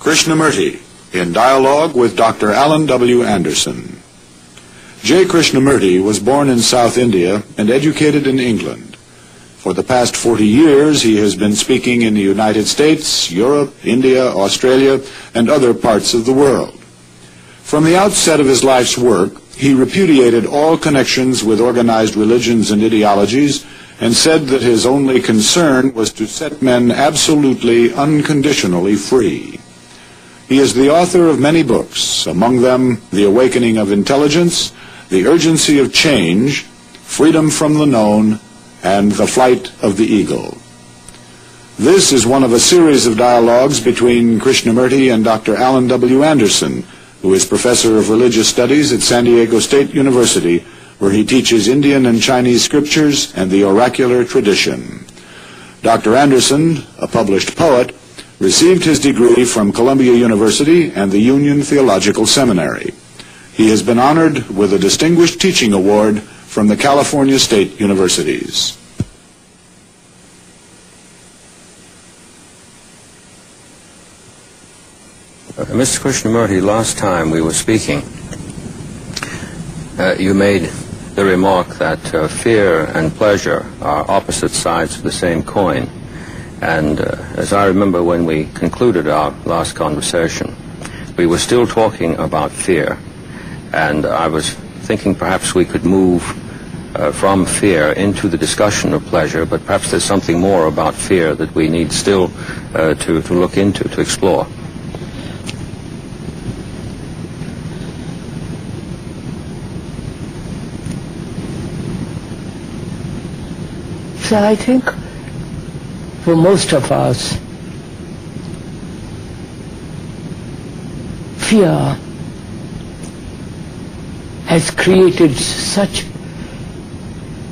Krishnamurti, in dialogue with Dr. Alan W. Anderson. J. Krishnamurti was born in South India and educated in England. For the past 40 years, he has been speaking in the United States, Europe, India, Australia, and other parts of the world. From the outset of his life's work, he repudiated all connections with organized religions and ideologies and said that his only concern was to set men absolutely, unconditionally free. He is the author of many books, among them The Awakening of Intelligence, The Urgency of Change, Freedom from the Known, and The Flight of the Eagle. This is one of a series of dialogues between Krishnamurti and Dr. Alan W. Anderson, who is Professor of Religious Studies at San Diego State University, where he teaches Indian and Chinese scriptures and the oracular tradition. Dr. Anderson, a published poet, received his degree from Columbia University and the Union Theological Seminary. He has been honored with a Distinguished Teaching Award from the California State Universities. Mr. Krishnamurti, last time we were speaking, you made the remark that fear and pleasure are opposite sides of the same coin. And as I remember when we concluded our last conversation, we were still talking about fear. And I was thinking perhaps we could move from fear into the discussion of pleasure, but perhaps there's something more about fear that we need still to look into, to explore. So I think for most of us, fear has created such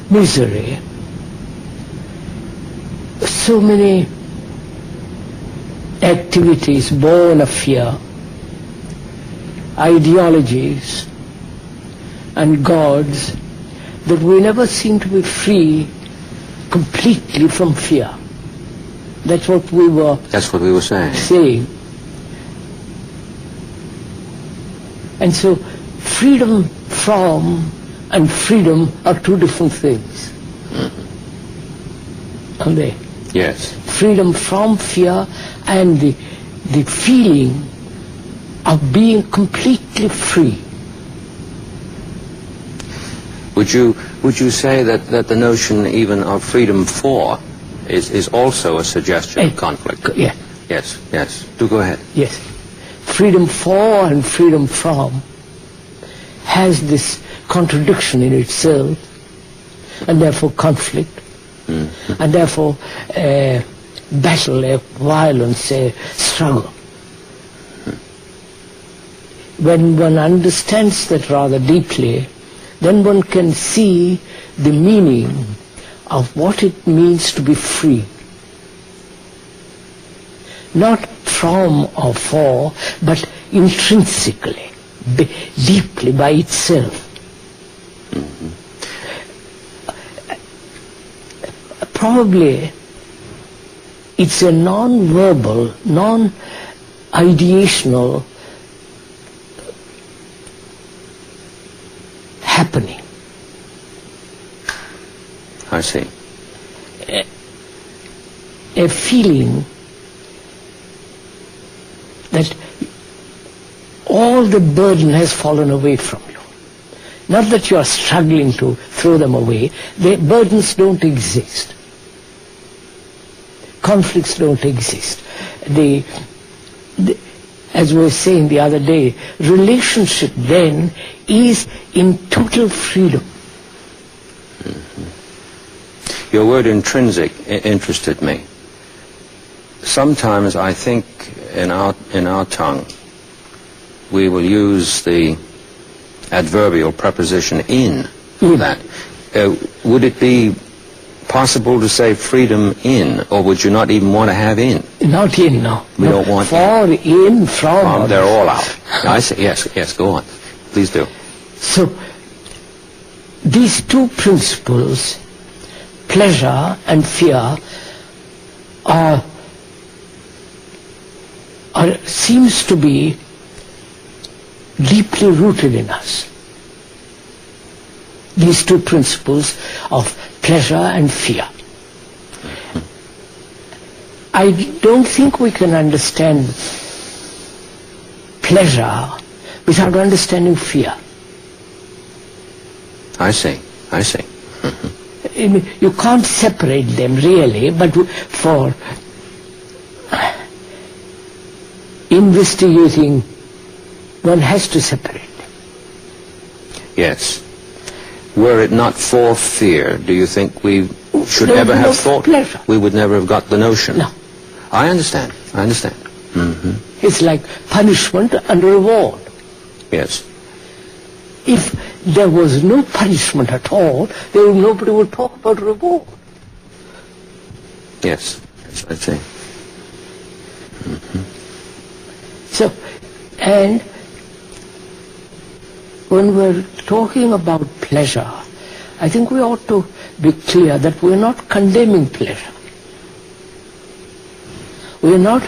misery, so many activities born of fear, ideologies and gods, that we never seem to be free completely from fear. That's what we were saying. And so freedom from and freedom are two different things. Aren't they? Yes. Freedom from fear and the feeling of being completely free. Would you say that the notion even of freedom for is also a suggestion of conflict? Yeah. Yes. Do go ahead. Yes. Freedom for and freedom from has this contradiction in itself, and therefore conflict, and therefore a battle, a violence, a struggle. When one understands that rather deeply, then one can see the meaning of what it means to be free. Not from or for, but intrinsically, deeply by itself. Probably it's a non-verbal, non-ideational happening. I see. A feeling that all the burden has fallen away from you. Not that you are struggling to throw them away. The burdens don't exist. Conflicts don't exist. As we were saying the other day, relationship then is in total freedom. Your word intrinsic interested me. Sometimes I think in our tongue we will use the adverbial preposition in that. Would it be possible to say freedom in, or would you not even want to have in? Not in, no. We don't want for, in, from. They're all out. I see. Yes, go on. Please do. So, these two principles, pleasure and fear, are seems to be deeply rooted in us. These two principles of pleasure and fear. I don't think we can understand pleasure without understanding fear. I see. You can't separate them really, but for investigating, one has to separate them. Yes. Were it not for fear, do you think we should There ever would be no have thought? pleasure. We would never have got the notion. No. I understand. It's like punishment and reward. Yes. If there was no punishment at all, then nobody would talk about reward. Yes. That's what I say. So, and when we're talking about pleasure, I think we ought to be clear that we're not condemning pleasure. We're not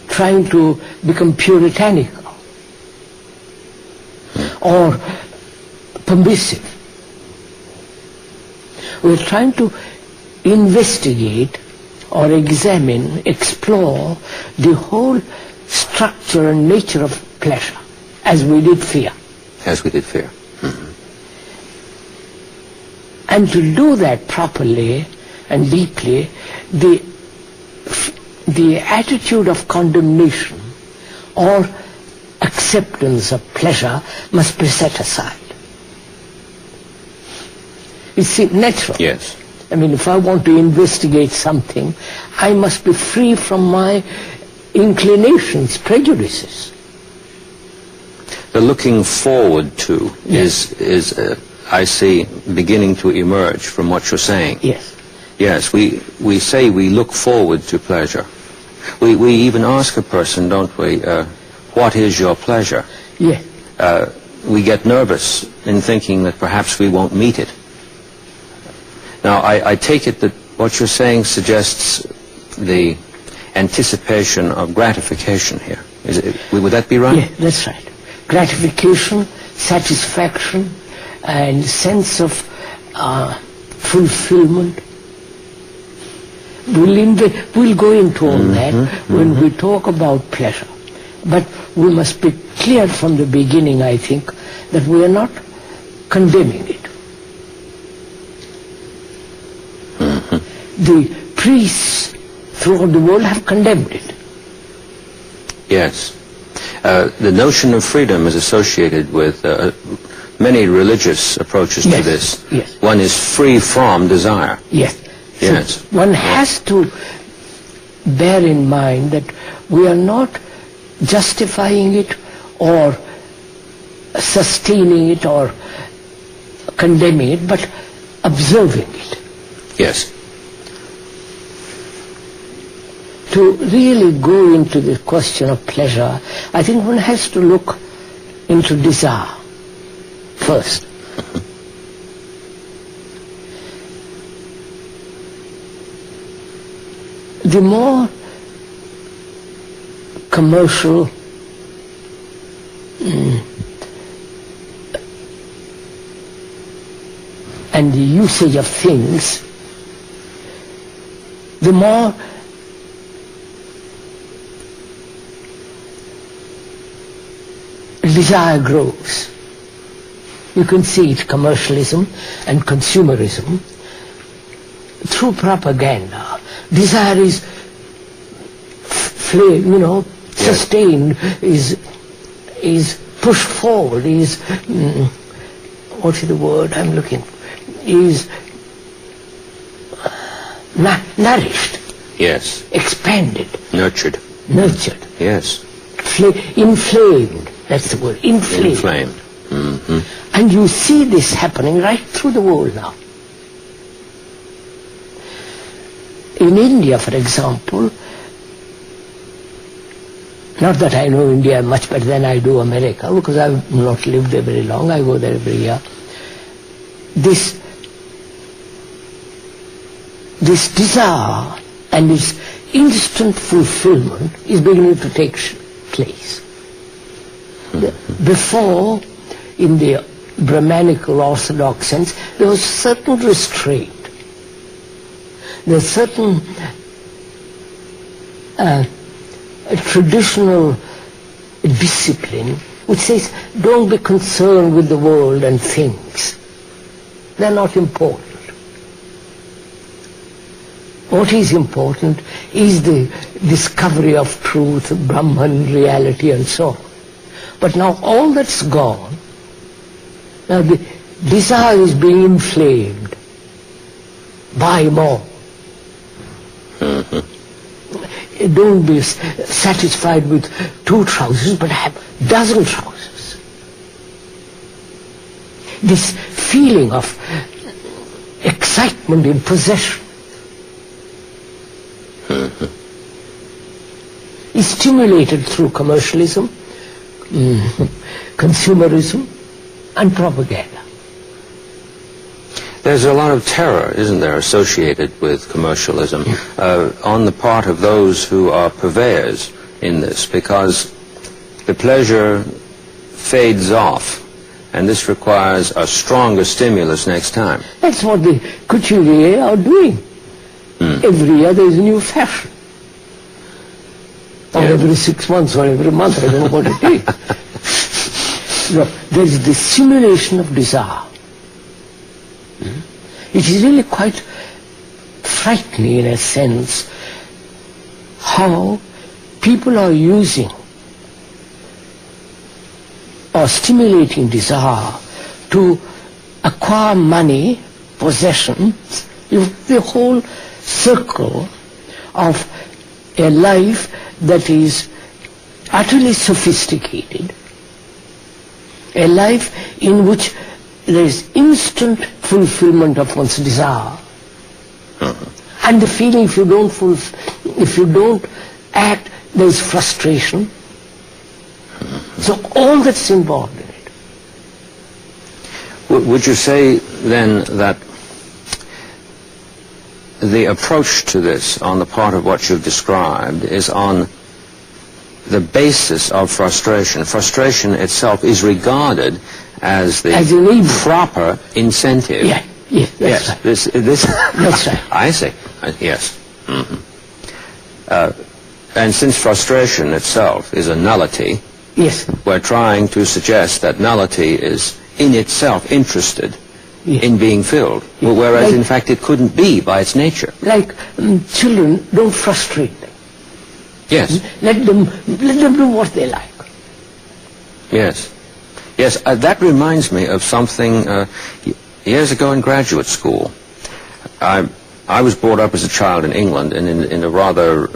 trying to become puritanical or permissive. We're trying to investigate or examine, explore the whole structure and nature of pleasure, as we did fear. As we did fear. And to do that properly and deeply, the attitude of condemnation or acceptance of pleasure must be set aside. It's natural. Yes. I mean, if I want to investigate something, I must be free from my inclinations, prejudices. The looking forward to is I see, beginning to emerge from what you're saying. Yes. Yes, we say we look forward to pleasure. We even ask a person, don't we, what is your pleasure? Yes. We get nervous in thinking that perhaps we won't meet it. Now, I take it that what you're saying suggests the anticipation of gratification here. Would that be right? Yeah, that's right. Gratification, satisfaction, and sense of fulfillment. We'll go into all that when we talk about pleasure. But we must be clear from the beginning, I think, that we are not condemning it. The priests throughout the world have condemned it. Yes. The notion of freedom is associated with many religious approaches to this. Yes. One is free from desire. Yes. Yes. So one has to bear in mind that we are not justifying it or sustaining it or condemning it, but observing it. Yes. To really go into the question of pleasure, I think one has to look into desire first. The more commercial and the usage of things, the more desire grows. You can see it, commercialism and consumerism, through propaganda. Desire is sustained, is pushed forward, is, what is the word I'm looking for? Is nourished. Yes. Expanded. Nurtured. Nurtured. Yes. Inflamed. That's the word. Inflamed. Inflamed. Mm-hmm. And you see this happening right through the world now. In India, for example, not that I know India much better than I do America, because I've not lived there very long, I go there every year. This desire and this instant fulfillment is beginning to take place. Before, in the Brahmanical Orthodox sense, there was certain restraint. There's certain traditional discipline which says, don't be concerned with the world and things. They're not important. What is important is the discovery of truth, Brahman, reality, and so on. But now all that's gone. Now the desire is being inflamed. Buy more. Don't be satisfied with 2 trousers, but have a dozen trousers. This feeling of excitement in possession is stimulated through commercialism, consumerism, and propaganda. There's a lot of terror, isn't there, associated with commercialism on the part of those who are purveyors in this, because the pleasure fades off, and this requires a stronger stimulus next time. That's what the couturiers are doing. Every year there is a new fashion. Or every 6 months or every month, I don't know what it is. No, there is the simulation of desire. It is really quite frightening in a sense how people are using or stimulating desire to acquire money, possessions, the whole circle of a life that is utterly sophisticated, a life in which there is instant fulfillment of one's desire, and the feeling if you don't act, there is frustration. So all that's involved in it. Would you say then that the approach to this on the part of what you've described is on the basis of frustration? Frustration itself is regarded as the proper incentive. Yeah, yeah, that's right. This That's right. I see. Yes. And since frustration itself is a nullity, Yes. we're trying to suggest that nullity is in itself interested in being filled, whereas in fact it couldn't be by its nature. Like children, don't frustrate them. Yes. Let them do what they like. Yes. Yes, that reminds me of something years ago in graduate school. I was brought up as a child in England and in a rather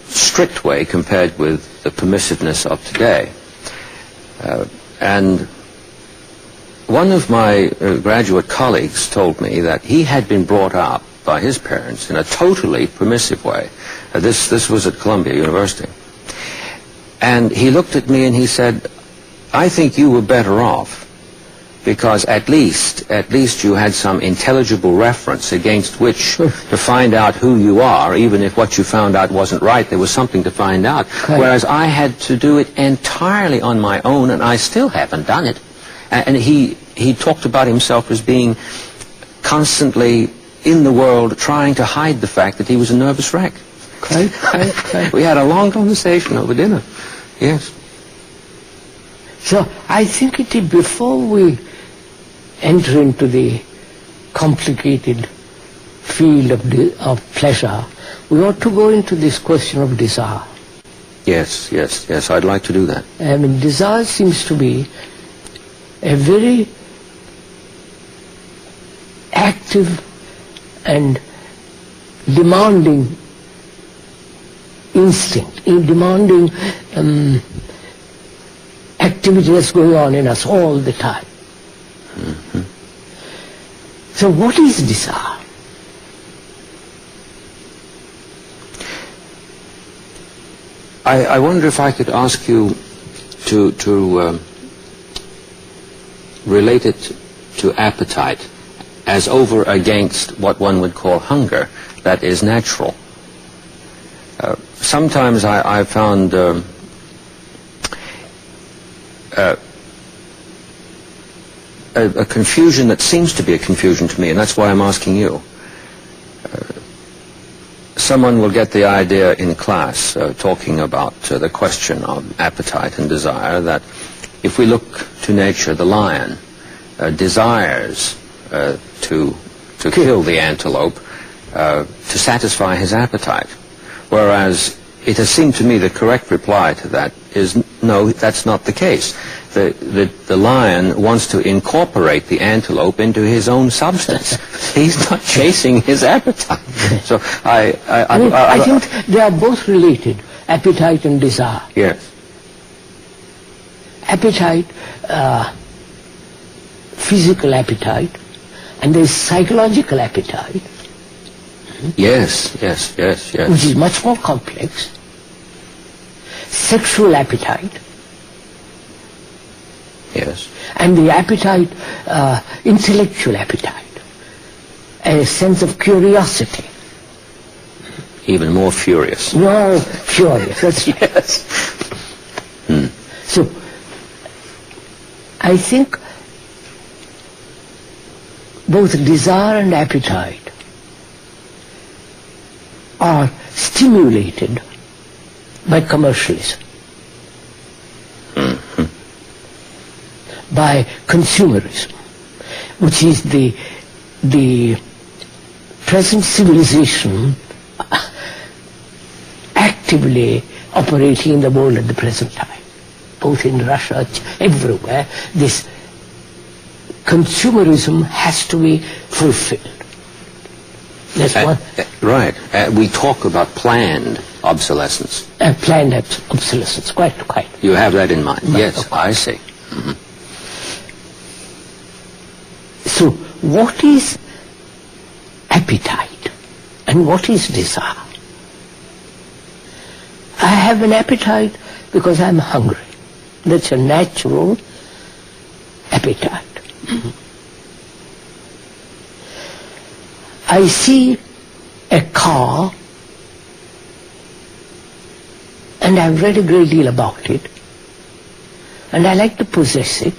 strict way compared with the permissiveness of today. And one of my graduate colleagues told me that he had been brought up by his parents in a totally permissive way. This was at Columbia University. And he looked at me and he said, I think you were better off because at least you had some intelligible reference against which to find out who you are, even if what you found out wasn't right, there was something to find out. Okay. Whereas I had to do it entirely on my own, and I still haven't done it. And he talked about himself as being constantly in the world trying to hide the fact that he was a nervous wreck. Okay. We had a long conversation over dinner. Yes. So I think it is before we enter into the complicated field of pleasure, we ought to go into this question of desire. Yes, yes, yes, I'd like to do that. I mean, desire seems to be a very active and demanding instinct, demanding activity that's going on in us all the time. So what is desire? I wonder if I could ask you to relate it to appetite as over against what one would call hunger, that is natural. sometimes I found a confusion that seems to be a confusion to me, and that's why I'm asking you. Someone will get the idea in class, talking about the question of appetite and desire, that if we look to nature, the lion desires to kill the antelope to satisfy his appetite, whereas it has seemed to me the correct reply to that is no, that's not the case. The lion wants to incorporate the antelope into his own substance. He's not chasing his appetite. So I think they are both related, appetite and desire. Yes. Appetite, physical appetite, and there is psychological appetite. Yes. Which is much more complex. Sexual appetite. Yes. And the appetite, intellectual appetite, a sense of curiosity. Even more furious. More furious, that's right. Yes. So, I think both desire and appetite are stimulated by commercialism, by consumerism, which is the present civilization actively operating in the world at the present time, both in Russia, everywhere. This consumerism has to be fulfilled. That's one. Right. We talk about planned obsolescence. Planned obsolescence, quite. You have that in mind. Yes, I see. So, what is appetite and what is desire? I have an appetite because I'm hungry. That's a natural appetite. I see a car and I've read a great deal about it and I like to possess it,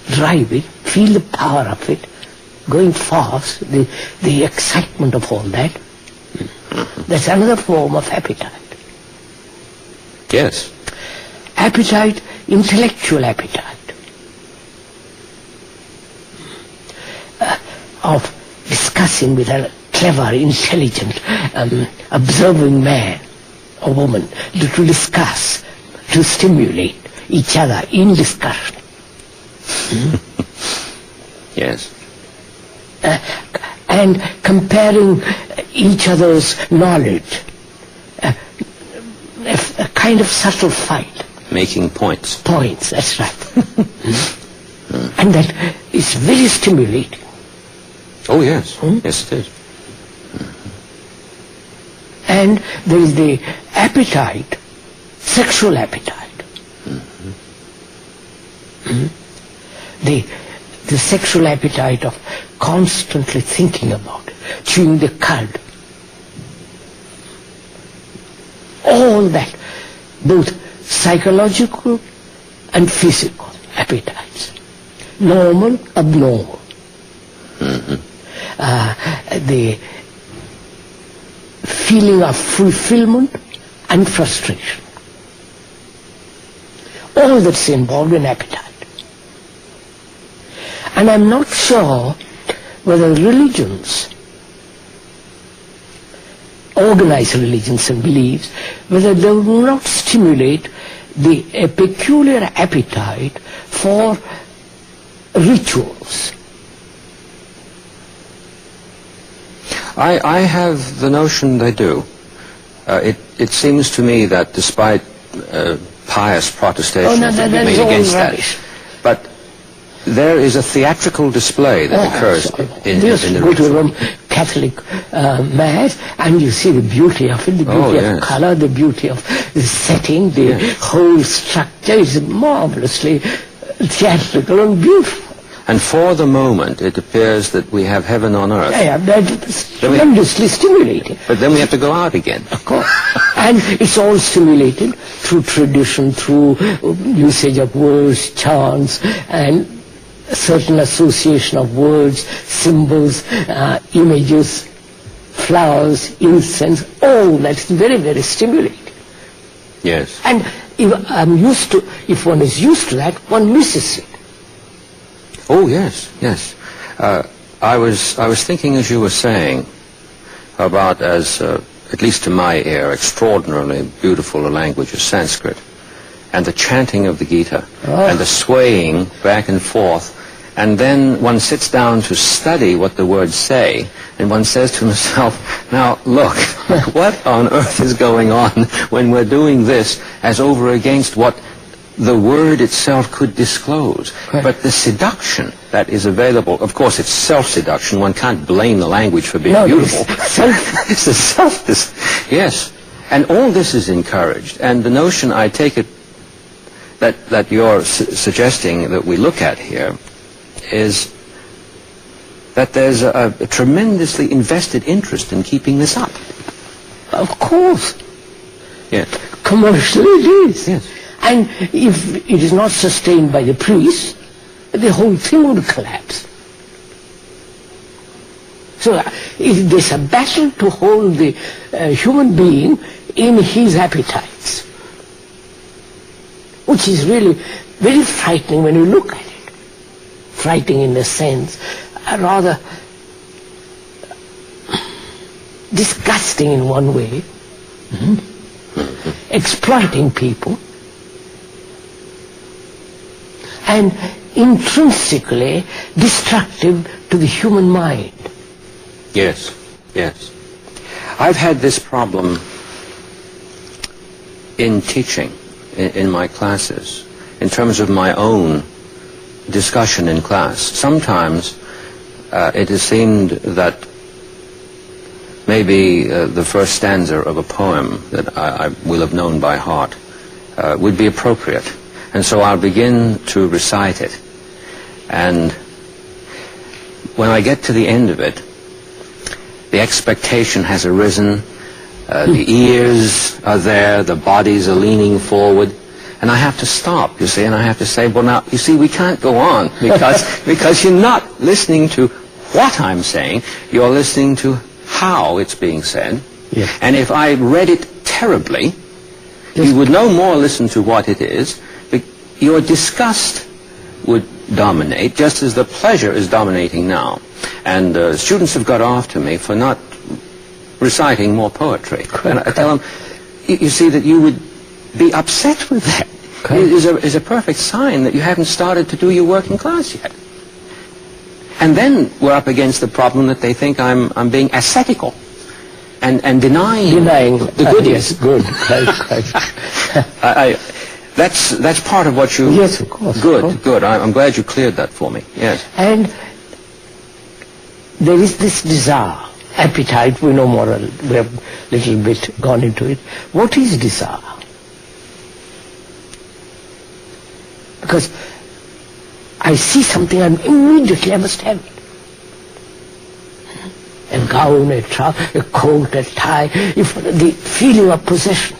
drive it, feel the power of it, going fast, the excitement of all that. That's another form of appetite. Yes. Appetite, intellectual appetite. Of discussing with a clever, intelligent, observing man or woman, to discuss, to stimulate each other in discussion. Yes. And comparing each other's knowledge, a kind of subtle fight. Making points. Points, that's right. And that is very stimulating. Oh, yes. Yes, it is. And there is the appetite, sexual appetite. The sexual appetite of constantly thinking about it, chewing the cud. All that, both psychological and physical appetites. Normal, abnormal. The feeling of fulfillment and frustration. All that's involved in appetite. And I'm not sure whether religions, organized religions and beliefs, whether they will not stimulate a peculiar appetite for rituals. I have the notion they do. It seems to me that despite pious protestations that we made against that, but there is a theatrical display that occurs in the ritual. Go to a Roman Catholic mass and you see the beauty of it, the beauty of color, the beauty of the setting, the whole structure is marvelously theatrical and beautiful. And for the moment, it appears that we have heaven on earth. Yeah, that's tremendously stimulating. But then we have to go out again. Of course. And it's all stimulated through tradition, through usage of words, chants, and a certain association of words, symbols, images, flowers, incense, all that's very, very stimulating. Yes. And if one is used to that, one misses it. Oh, yes, yes. I was thinking, as you were saying, about at least to my ear, extraordinarily beautiful a language as Sanskrit, and the chanting of the Gita, and the swaying back and forth, and then one sits down to study what the words say, and one says to himself, now look, what on earth is going on when we're doing this as over against what the word itself could disclose. Right. But the seduction that is available, of course it's self-seduction, one can't blame the language for being beautiful. It's a yes. And all this is encouraged. And the notion, I take it, that you're suggesting that we look at here is that there's a tremendously invested interest in keeping this up. Of course. Yes. Commercially it is. Yes. And if it is not sustained by the priests, the whole thing would collapse. So there's a battle to hold the human being in his appetites, which is really very frightening when you look at it. Frightening in the sense, rather disgusting in one way, exploiting people, and intrinsically destructive to the human mind. Yes, yes. I've had this problem in teaching in my classes, in terms of my own discussion in class. Sometimes it has seemed that maybe the first stanza of a poem that I will have known by heart would be appropriate. And so I'll begin to recite it. And when I get to the end of it, the expectation has arisen, the ears are there, the bodies are leaning forward, and I have to stop, you see, and I have to say, well now, you see, we can't go on, because you're not listening to what I'm saying, you're listening to how it's being said. Yeah. And if I read it terribly, you would no more listen to what it is, your disgust would dominate, just as the pleasure is dominating now. And students have got after me for not reciting more poetry. And I tell them, you see, that you would be upset with that. It is a perfect sign that you haven't started to do your work in class yet. And then we're up against the problem that they think I'm being ascetical and denying the goodies. Yes, good. Right. That's part of what you... Yes, of course. Good, of course. good. I'm glad you cleared that for me. Yes. And there is this desire, appetite, we know more, we have a little bit gone into it. What is desire? Because I see something and immediately I must have it. A gown, a coat, a tie, the feeling of possession.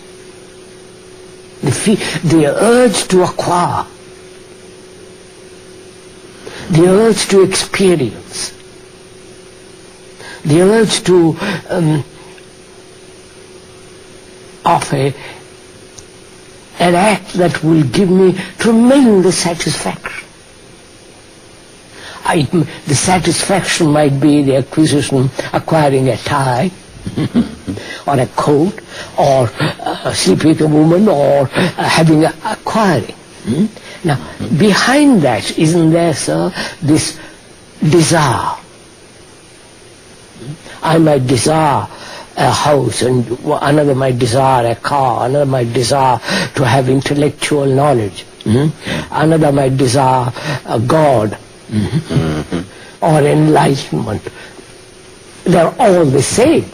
The urge to acquire, the urge to experience, the urge to offer an act that will give me tremendous satisfaction. The satisfaction might be the acquiring a tie, or a coat, or sleeping with a woman, or acquiring. Now, behind that, isn't there, sir, this desire? I might desire a house, and another might desire a car, another might desire to have intellectual knowledge, another might desire a God, or enlightenment. They're all the same.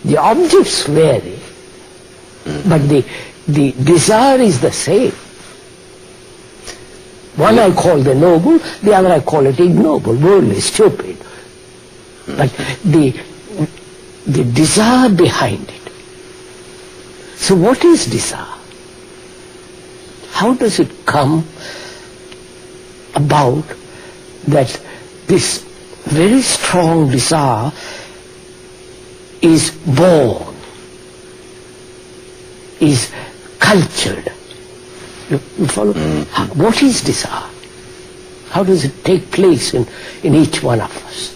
The objects vary, but the desire is the same. One I call the noble, the other I call it ignoble, worldly, stupid. But the desire behind it. So what is desire? How does it come about that this very strong desire is born, is cultured? You follow? What is desire? How does it take place in each one of us?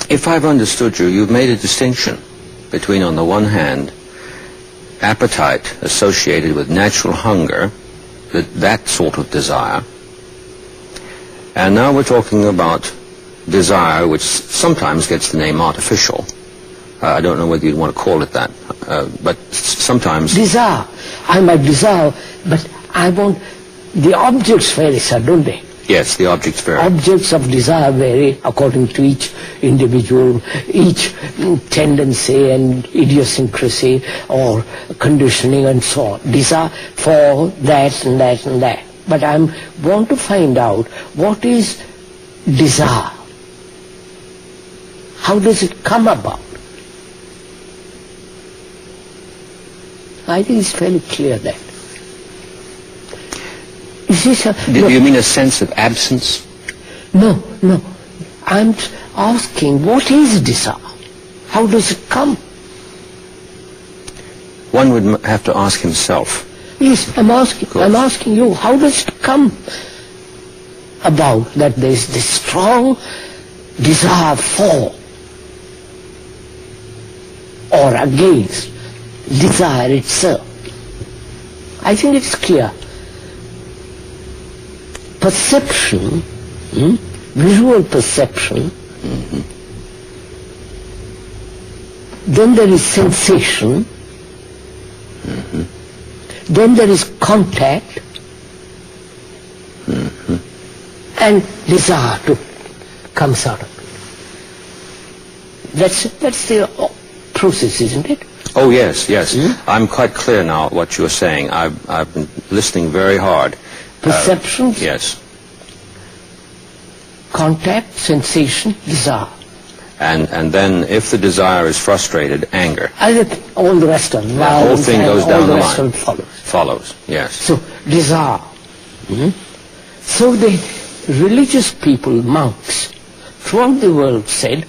If I've understood you, you've made a distinction between, on the one hand, appetite associated with natural hunger, that sort of desire, and now we're talking about desire which sometimes gets the name artificial. I don't know whether you'd want to call it that, but sometimes... Desire. I might desire, but I want... The objects vary, sir, don't they? Yes, the objects vary. Objects of desire vary according to each individual, each tendency and idiosyncrasy or conditioning and so on. Desire for that and that and that. But I want to find out what is desire. How does it come about? I think it's fairly clear that. Do you mean a sense of absence? No. I'm asking, what is desire? How does it come? One would have to ask himself. Yes, I'm asking you, how does it come about that there is this strong desire for or against desire itself? I think it's clear. Perception, visual perception, then there is sensation, then there is contact, and desire comes out of it. That's the process, isn't it? Oh yes. I'm quite clear now what you're saying. I've been listening very hard. Perceptions, yes. Contact, sensation, desire. And then if the desire is frustrated, anger. All the rest of it. The whole thing goes down the line. Follows, yes. So, desire. So the religious people, monks, throughout the world said,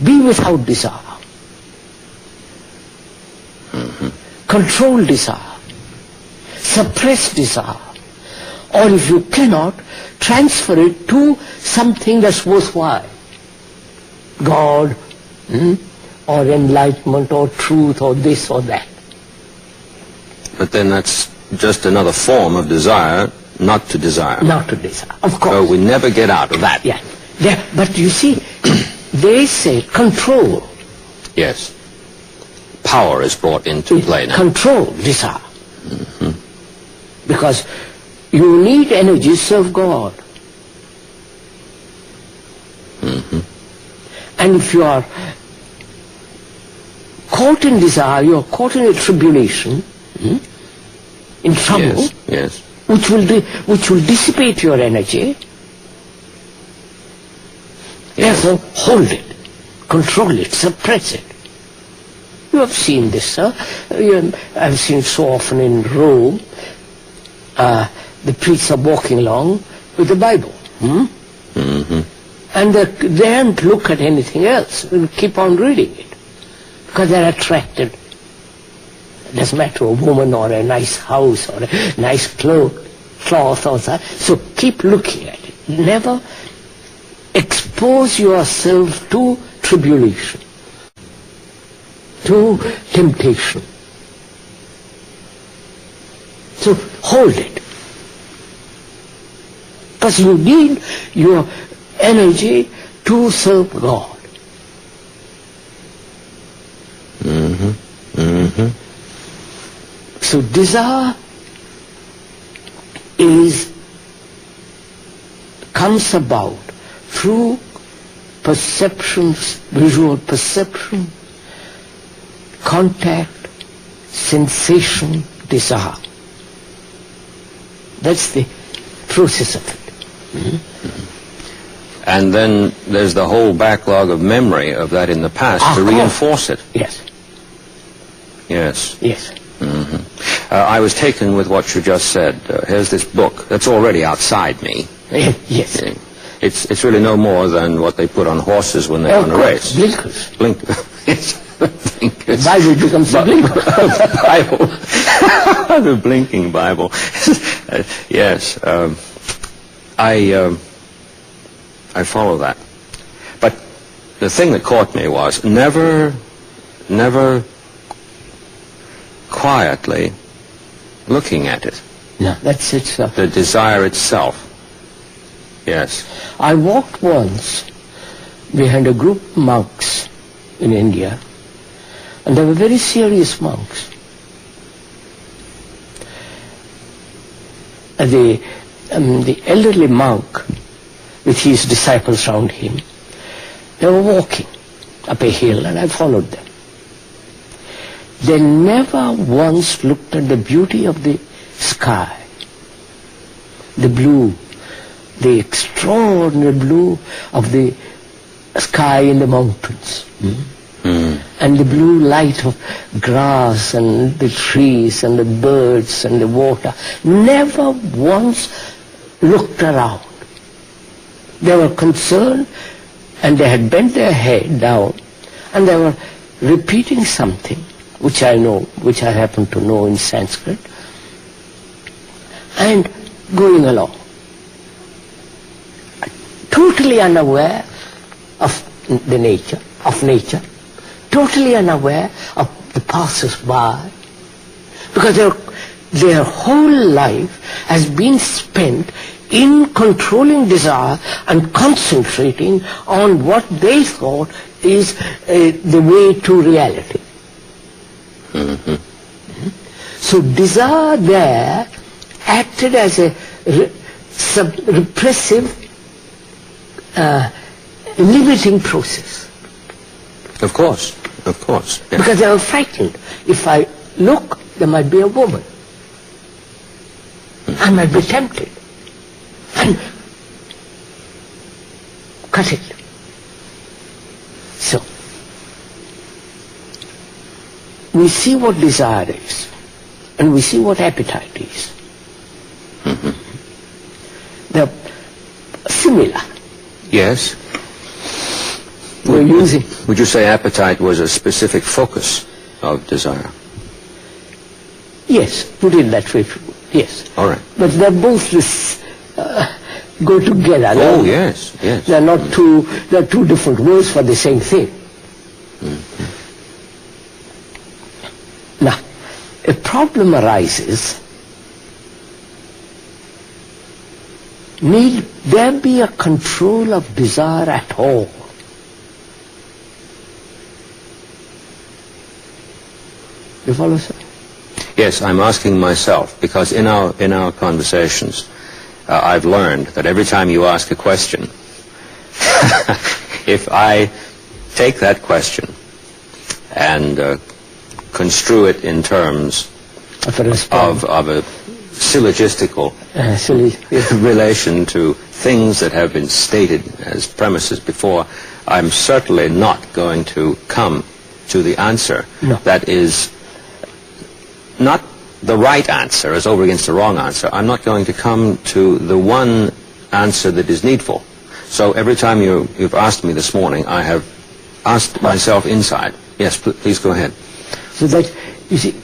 be without desire. Control desire. Suppress desire. Or if you cannot, transfer it to something that's worthwhile. God, or enlightenment, or truth, or this or that. But then that's just another form of desire, not to desire. Not to desire, of course. So we never get out of that. Yeah. But you see, they say control. Yes. Power is brought into play now. Control desire. Because you need energy to serve God. And if you are caught in desire, you are caught in a tribulation, in trouble, yes. which will dissipate your energy. Yes. Therefore, hold it, control it, suppress it. You have seen this, sir. I've seen it so often in Rome. The priests are walking along with the Bible. And they don't look at anything else. They keep on reading it. Because they're attracted. It doesn't matter a woman or a nice house or a nice cloth or that. So keep looking at it. Never expose yourself to tribulation, to temptation. So hold it. Because you need your energy to serve God. So desire comes about through perceptions, visual perception, contact, sensation, desire. That's the process of it. And then there's the whole backlog of memory of that in the past to reinforce it. Yes. Yes. Yes. I was taken with what you just said. Here's this book that's already outside me. Yes. It's really no more than what they put on horses when they run a race. Blinkers. Yes. Blinkers. The Bible becomes a blinker. Bible. The blinking Bible. Yes. I follow that. But the thing that caught me was never quietly looking at it. No, that's it, sir. The desire itself. Yes. I walked once behind a group of monks in India, and they were very serious monks. The elderly monk with his disciples around him, they were walking up a hill, and I followed them. They never once looked at the beauty of the sky, the blue, the extraordinary blue of the sky in the mountains, and the blue light of grass and the trees and the birds and the water. Never once looked around. They were concerned, and they had bent their head down, and they were repeating something which I happen to know in Sanskrit, and going along, totally unaware of the nature, totally unaware of the passers-by, because their whole life has been spent in controlling desire and concentrating on what they thought is the way to reality. So desire there acted as a repressive, limiting process. Of course. Yes. Because they were frightened. If I look, there might be a woman. I might be tempted. And cut it. So, we see what desire is, and we see what appetite is. They're similar. Yes. Would you say appetite was a specific focus of desire? Yes, put it that way. Yes. All right. But they're both go together. Oh, yes. They're not they're two different words for the same thing. Now, a problem arises. Need there be a control of desire at all? You follow, sir? Yes, I'm asking myself, because in our conversations, I've learned that every time you ask a question, if I take that question and construe it in terms of a syllogistical relation to things that have been stated as premises before, I'm certainly not going to come to the answer that is not the right answer as over against the wrong answer. I'm not going to come to the one answer that is needful. So every time you've asked me this morning, I have asked myself inside. Yes, please go ahead. So that, you see,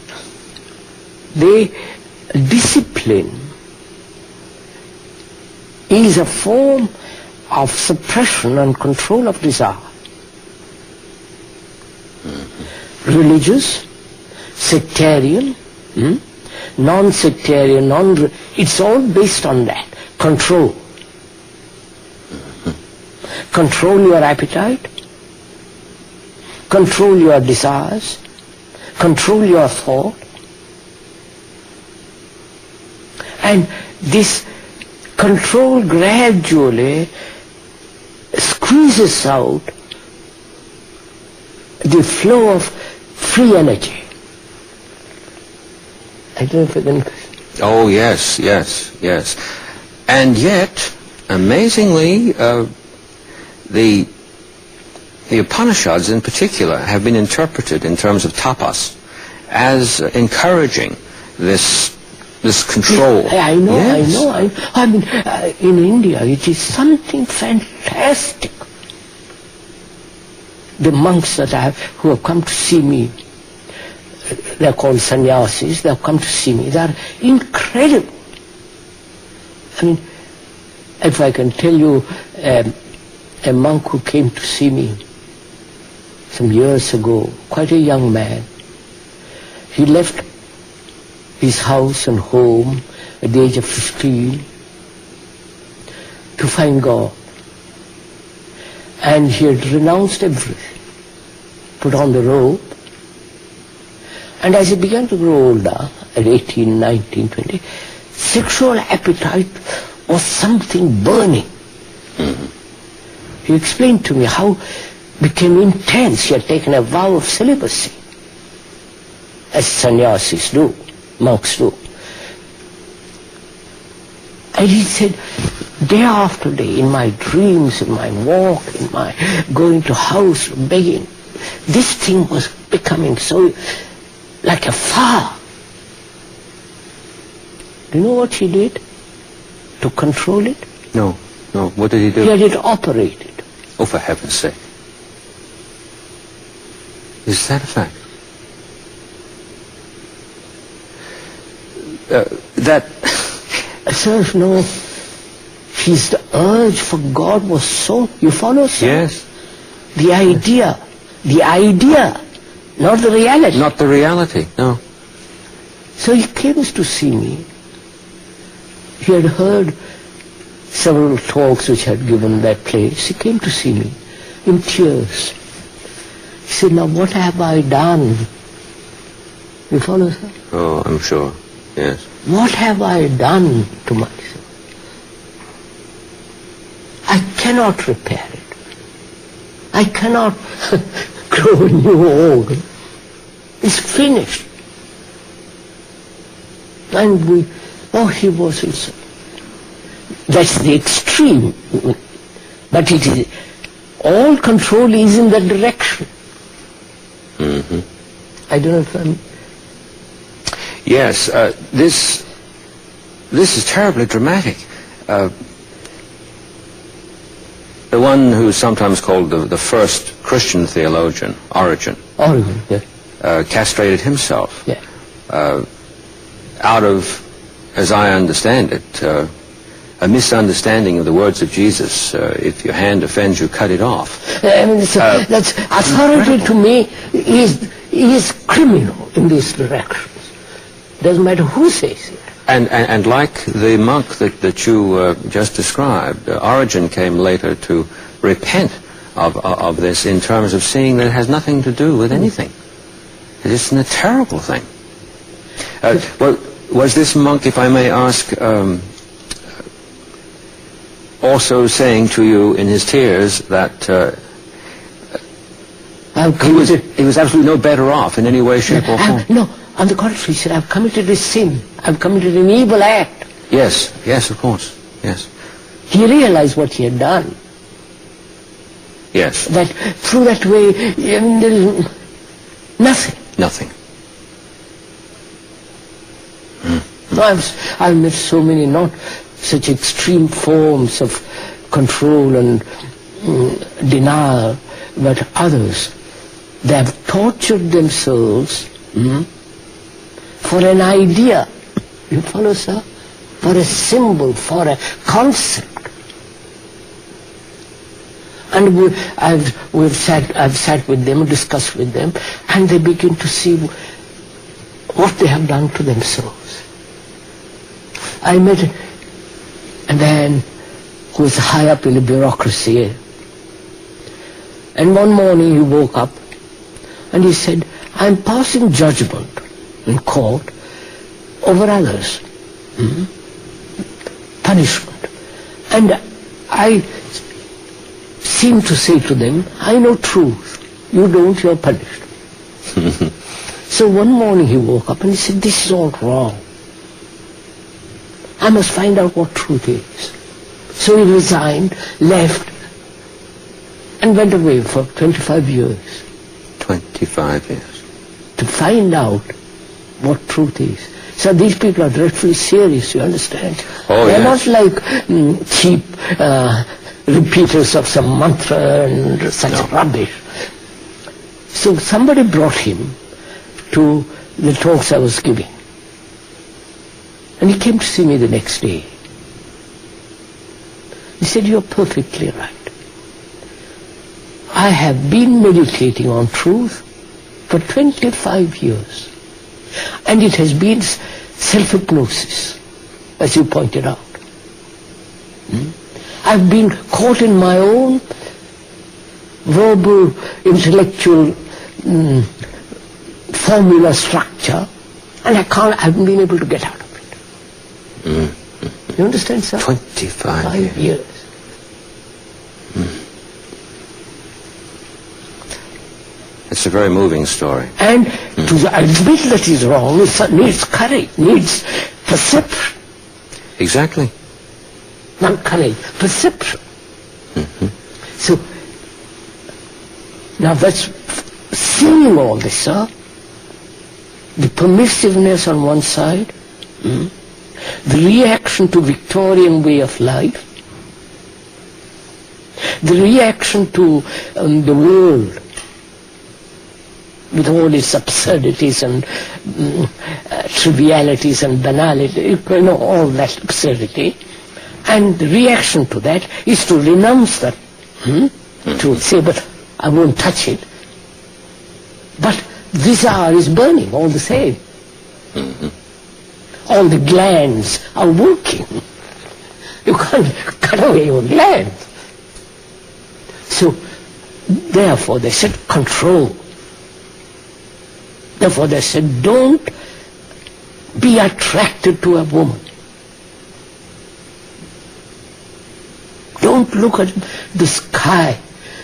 the discipline is a form of suppression and control of desire. Religious, sectarian, non-sectarian, it's all based on that. Control. Control your appetite, control your desires, control your thought. And this control gradually squeezes out the flow of free energy. I don't know if I can Oh, yes, yes, yes. And yet, amazingly, the Upanishads in particular have been interpreted in terms of tapas as encouraging this control. I know, yes. I mean, in India, it is something fantastic. The monks that who have come to see me, they are called sannyasis, they have come to see me, they are incredible. I mean, if I can tell you, a monk who came to see me some years ago, quite a young man, he left his house and home at the age of 15 to find God. And he had renounced everything, put on the robe, and as he began to grow older, at 18, 19, 20, sexual appetite was something burning. He explained to me how it became intense. He had taken a vow of celibacy, as sannyasis do, monks do. And he said, day after day, in my dreams, in my walk, in my going to house, begging, this thing was becoming so like a fire. Do you know what he did to control it? No. What did he do? He had it operated. Oh, for heaven's sake. Is that a fact? Sir, no. His urge for God was so... You follow, sir? Yes. The idea, not the reality. Not the reality, no. So he came to see me. He had heard several talks which I had given that place. He came to see me in tears. He said, now what have I done? You follow, sir? Oh, I'm sure, yes. What have I done to myself? I cannot repair it. I cannot grow a new organ. It's finished. And he was also. That's the extreme. But it is, all control is in that direction. Mm-hmm. I don't know if I'm... Yes, this is terribly dramatic. The one who's sometimes called the first Christian theologian, Origen, yeah. Castrated himself. Yeah. Out of, as I understand it, a misunderstanding of the words of Jesus. If your hand offends you, cut it off. I mean, that's authority to me is criminal in these directions. Doesn't matter who says it. And like the monk that you just described, Origen came later to repent of this in terms of seeing that it has nothing to do with anything. It's a terrible thing. Well, was this monk, if I may ask, also saying to you in his tears that he was absolutely no better off in any way, shape, or form? No. On the contrary, he said, I've committed a sin. I've committed an evil act. Yes, of course, yes. He realized what he had done. Yes. That through that way, there is nothing. Nothing. I've met so many, not such extreme forms of control and denial, but others. They have tortured themselves for an idea, you follow, sir? For a symbol, for a concept. And I've sat with them, discussed with them, and they begin to see what they have done to themselves. I met a man who was high up in the bureaucracy, and one morning he woke up and he said, I'm passing judgment in court over others. Punishment. And I seem to say to them, I know truth. You don't, you're punished. So one morning he woke up and he said, this is all wrong. I must find out what truth is. So he resigned, left, and went away for 25 years. 25 years. To find out what truth is. So these people are dreadfully serious, you understand? Oh, they're yes. not like cheap repeaters of some mantra and such rubbish. So somebody brought him to the talks I was giving. And he came to see me the next day. He said, "You're perfectly right. I have been meditating on truth for 25 years. And it has been self-hypnosis, as you pointed out. I've been caught in my own verbal, intellectual formula structure, and I haven't been able to get out of it." You understand, sir? 25 years. It's a very moving story. And to admit that is wrong needs courage, needs perception. Exactly. Not courage, perception. So, now that's seeing all this, sir. The permissiveness on one side, the reaction to Victorian way of life, the reaction to the world with all its absurdities and trivialities and banality, all that absurdity, and the reaction to that is to renounce that, to say, but I won't touch it. But desire is burning all the same. All the glands are working. You can't cut away your glands. So, therefore they said control. Therefore they said don't be attracted to a woman. Don't look at the sky,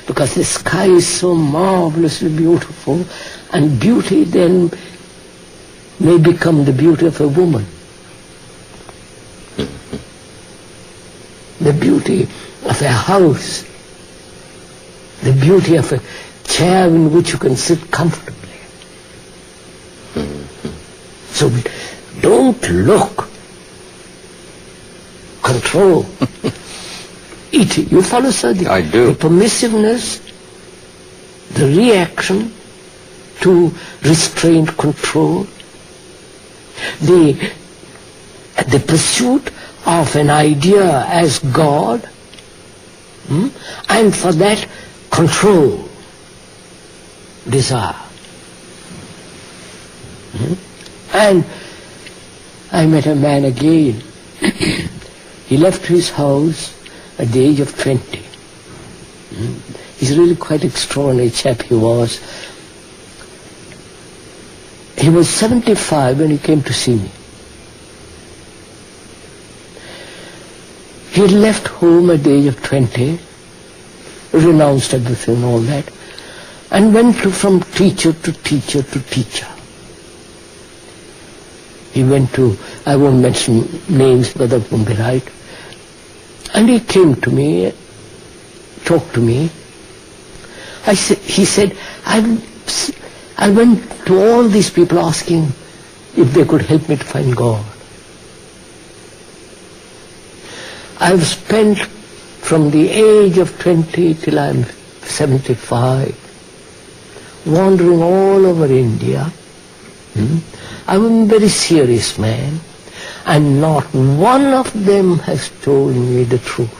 because the sky is so marvelously beautiful, and beauty then may become the beauty of a woman. The beauty of a house, the beauty of a chair in which you can sit comfortably. So don't look, control. It, you follow, sir? I do. The permissiveness, the reaction to restrained control, the pursuit of an idea as God, and for that control, desire. And I met a man again. He left his house at the age of 20. He's really quite extraordinary chap he was. He was 75 when he came to see me. He had left home at the age of 20, renounced everything and all that, and went from teacher to teacher to teacher. He went to, I won't mention names, but that won't be right. And he came to me, talked to me. He said, I went to all these people asking if they could help me to find God. I've spent from the age of 20 till I'm 75, wandering all over India. I'm a very serious man, and not one of them has told me the truth.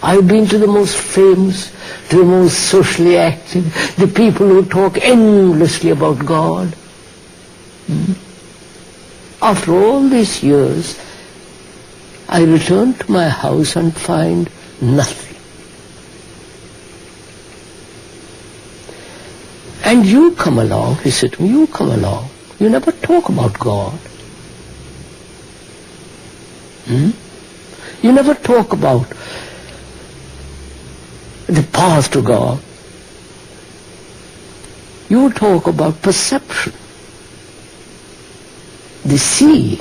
I've been to the most famous, to the most socially active, the people who talk endlessly about God. After all these years, I return to my house and find nothing. And you come along, he said to me, you come along. You never talk about God. You never talk about the path to God. You talk about perception. They see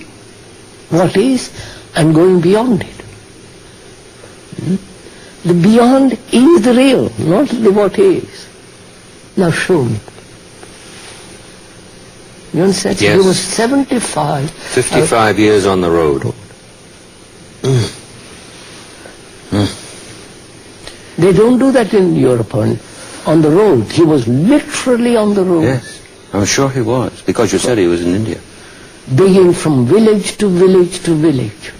what is and going beyond it. The beyond is the real, not the what is. Now show me. You understand? Yes. He was 75. 55 years on the road. They don't do that in Europe on the road. He was literally on the road. Yes, I'm sure he was, because you said he was in India. Being from village to village to village.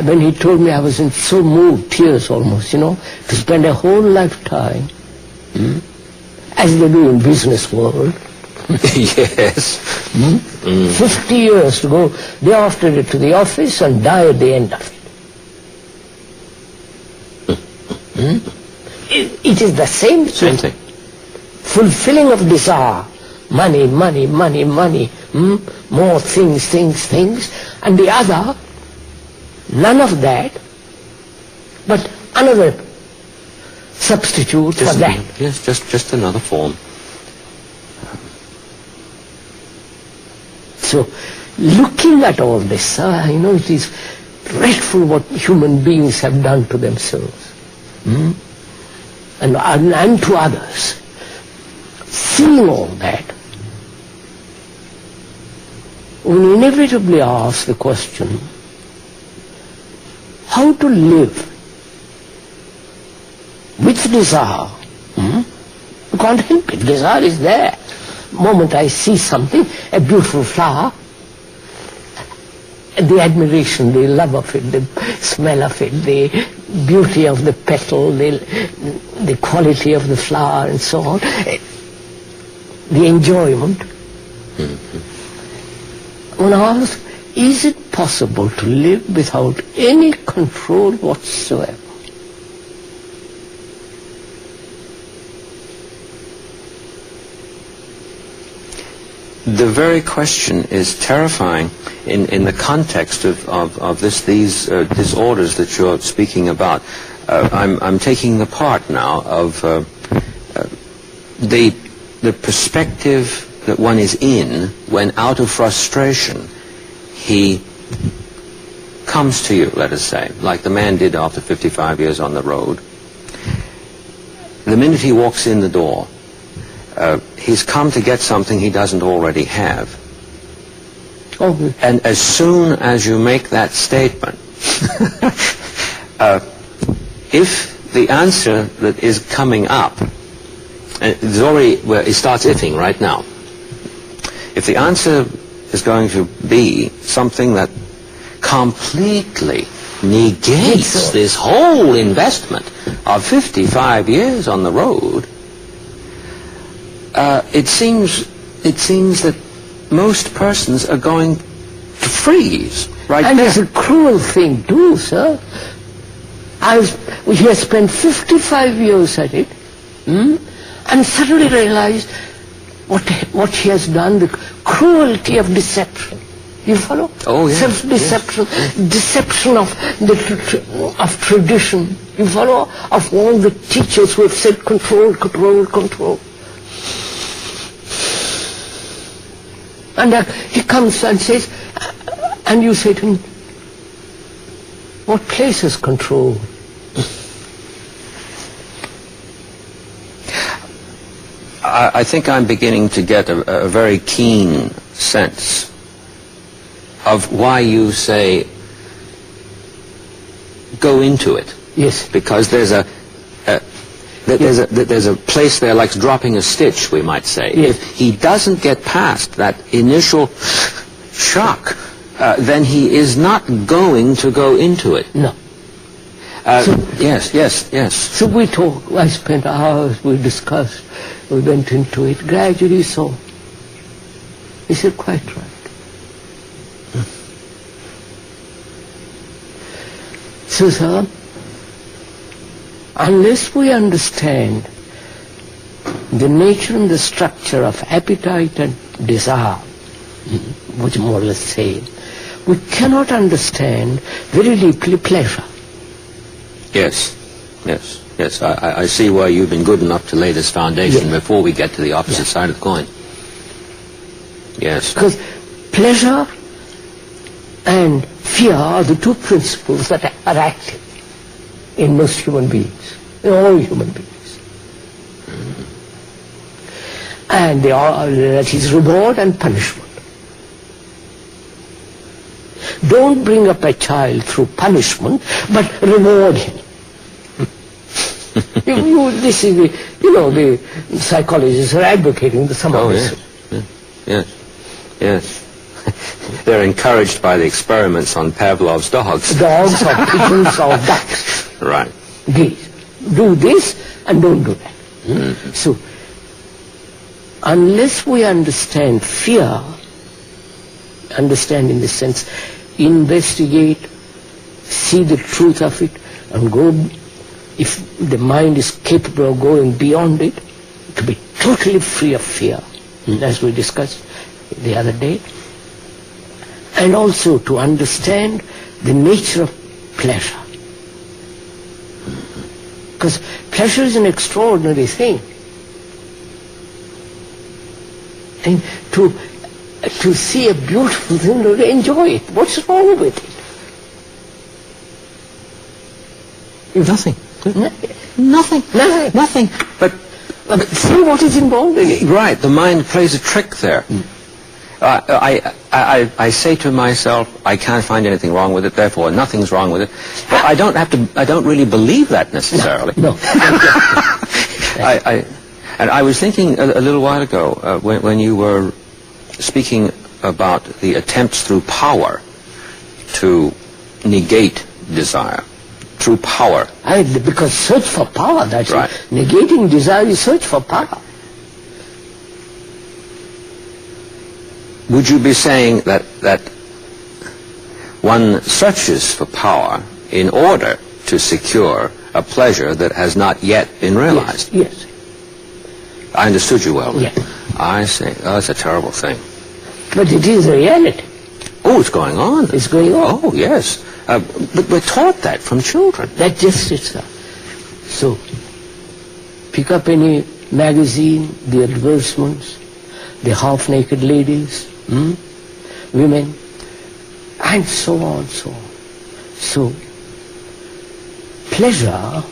When he told me, I was in so moved, tears almost, to spend a whole lifetime, as they do in business world. Yes. 50 years to go day after day to the office and die at the end of it. It is the same thing. Fulfilling of desire. Money, money, money, money. More things, things, things. And the other, none of that, but another substitute for that. Yes, just another form. So, looking at all this, it is dreadful what human beings have done to themselves and to others. Seeing all that, we inevitably ask the question, how to live with desire? You can't help it. Desire is there. The moment I see something, a beautiful flower, the admiration, the love of it, the smell of it, the beauty of the petal, the quality of the flower and so on, the enjoyment. One asks, is it possible to live without any control whatsoever? The very question is terrifying in the context of these disorders that you're speaking about. I'm taking the part now of the perspective that one is in when, out of frustration, he comes to you, let us say, like the man did after 55 years on the road. The minute he walks in the door, he's come to get something he doesn't already have. And as soon as you make that statement, if the answer that is coming up, it's already, well, it starts ifing right now. If the answer is going to be something that completely negates this whole investment of 55 years on the road, it seems that most persons are going to freeze right there. And it's a cruel thing too, sir. We have spent 55 years at it, and suddenly realized what he has done, the cruelty of deception. You follow? Oh, yes. Self-deception, deception of tradition. You follow? Of all the teachers who have said control, control, control. And he comes and says, and you say to him, what place is control? I think I'm beginning to get a very keen sense of why you say go into it. Yes. Because there's a place there like dropping a stitch, we might say. Yes. If he doesn't get past that initial shock, then he is not going to go into it. No. Yes. So we talked, I spent hours, we discussed, we went into it, gradually so. He said, quite right. So, sir, unless we understand the nature and the structure of appetite and desire, which more or less say, we cannot understand very deeply pleasure. Yes. Yes, I see why you've been good enough to lay this foundation before we get to the opposite side of the coin. Yes. Because pleasure and fear are the two principles that are active in most human beings, in all human beings. And they are, that is reward and punishment. Don't bring up a child through punishment, but reward him. This is the, the psychologists are advocating some of this. Yes. They're encouraged by the experiments on Pavlov's dogs. Dogs or pigeons or ducks. Right. Geese. Do this and don't do that. So, unless we understand fear, understand in the sense, investigate, see the truth of it, and go, if the mind is capable of going beyond it, to be totally free of fear, as we discussed the other day, and also to understand the nature of pleasure. Because pleasure is an extraordinary thing. And to see a beautiful thing, to enjoy it. What's wrong with it? Nothing. Nothing. But see what is involved in it. Right, the mind plays a trick there. I say to myself, I can't find anything wrong with it, therefore nothing's wrong with it. But I don't really believe that necessarily. No. And I was thinking a little while ago, when you were speaking about the attempts through power to negate desire. Through power. Because search for power, that's right. Negating desire is search for power. Would you be saying that one searches for power in order to secure a pleasure that has not yet been realized? Yes. I understood you well. Yes. I see. Oh, that's a terrible thing. But it is a reality. Oh, it's going on. It's going on. Oh, yes. But we're taught that from children. That just itself. So, pick up any magazine, the advertisements, the half-naked ladies, women, and so on, so on. So, pleasure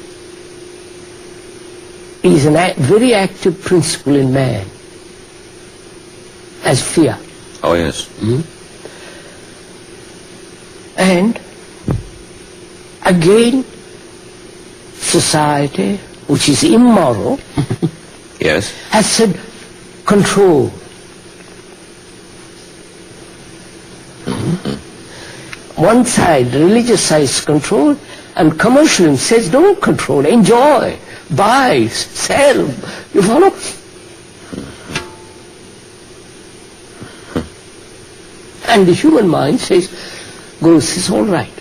is a very active principle in man, as fear. Oh, yes. And again, society, which is immoral, yes, has said control. One side, religious side, is control, and commercialism says don't control, enjoy, buy, sell. You follow? And the human mind says, this is all right.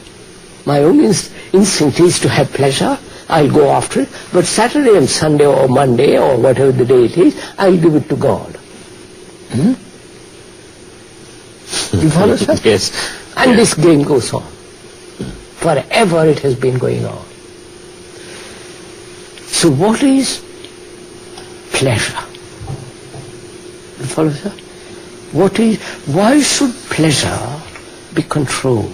My own instinct is to have pleasure. I'll go after it. But Saturday and Sunday or Monday or whatever the day it is, I'll give it to God. You follow, sir? Yes. And this game goes on. Forever it has been going on. So what is pleasure? You follow, sir? Why should pleasure be controlled?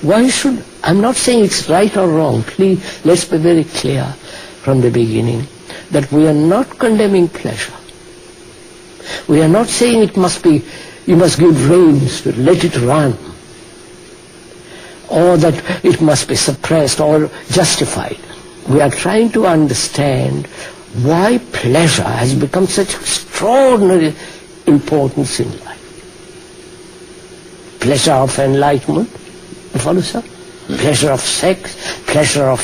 Why should, I'm not saying it's right or wrong, please, let's be very clear from the beginning that we are not condemning pleasure. We are not saying it must be, you must give reins to let it run, or that it must be suppressed or justified. We are trying to understand why pleasure has become such extraordinary importance in life. Pleasure of enlightenment, you follow, sir? Pleasure of sex, pleasure of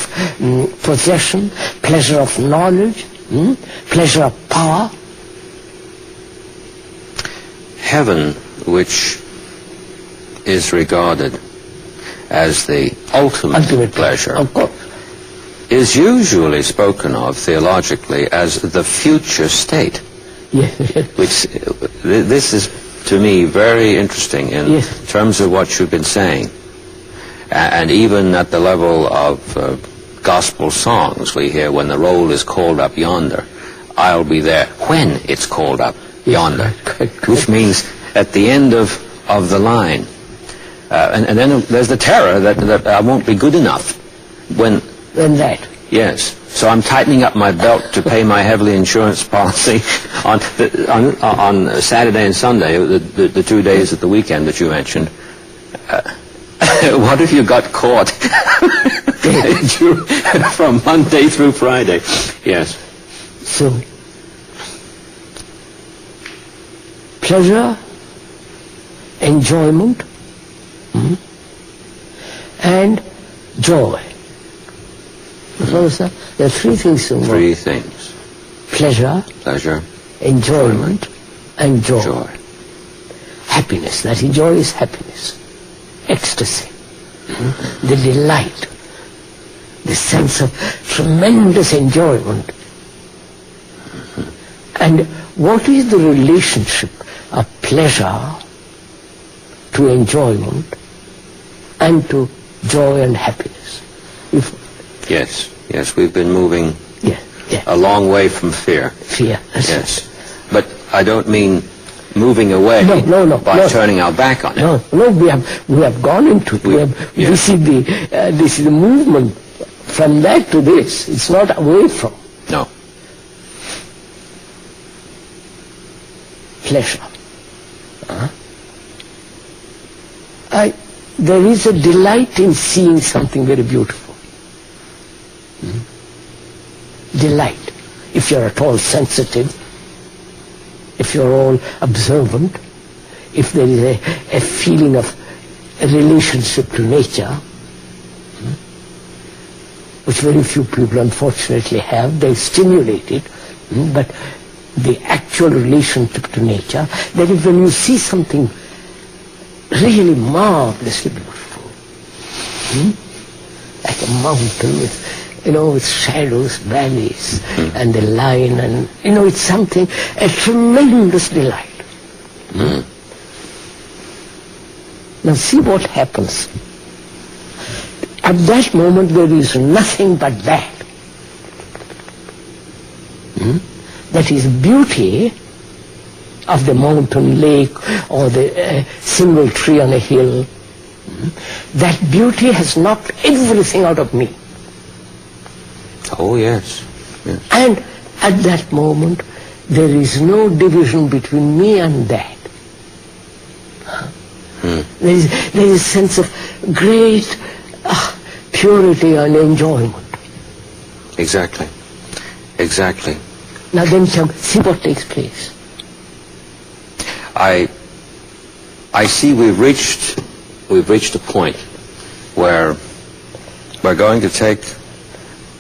possession, pleasure of knowledge, pleasure of power. Heaven, which is regarded as the ultimate pleasure, of course, is usually spoken of theologically as the future state. Yes. Which, this is to me very interesting in yes. terms of what you've been saying. And even at the level of gospel songs we hear, when the roll is called up yonder, I'll be there when it's called up yonder, which means at the end of the line. And then there's the terror that I won't be good enough when that. Yes. So I'm tightening up my belt to pay my heavily insurance policy on Saturday and Sunday, the 2 days at the weekend that you mentioned. What if you got caught from Monday through Friday? Yes. So, pleasure, enjoyment, and joy. There are three things in life. Three things. Pleasure, enjoyment, and joy. Happiness, that joy is happiness. Ecstasy, the delight, the sense of tremendous enjoyment. And what is the relationship of pleasure to enjoyment and to joy and happiness? Yes, we've been moving a long way from fear. Yes. But I don't mean moving away by turning our back on it. No, we have gone into it. This is the movement from that to this. It's not away from. No. Pleasure. There is a delight in seeing something very beautiful. Delight. If you're at all sensitive, if you're all observant, if there is a feeling of a relationship to nature, which very few people unfortunately have, they stimulate it, but the actual relationship to nature, that is when you see something really marvelously beautiful, like a mountain with shadows, valleys, and the line, and it's something, a tremendous delight. Now see what happens. At that moment there is nothing but that. That is beauty of the mountain, lake, or the single tree on a hill. That beauty has knocked everything out of me. Oh, yes. And at that moment, there is no division between me and that. There is a sense of great purity and enjoyment. Exactly. Now then, see what takes place. I see we've reached a point where we're going to take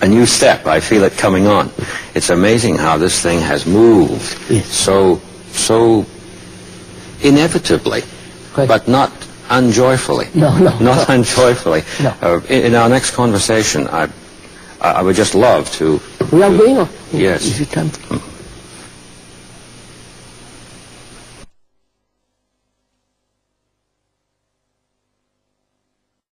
a new step. I feel it coming on. It's amazing how this thing has moved so inevitably, but not unjoyfully. Not unjoyfully. In our next conversation, I would just love to. We are going on. Yes. If you can.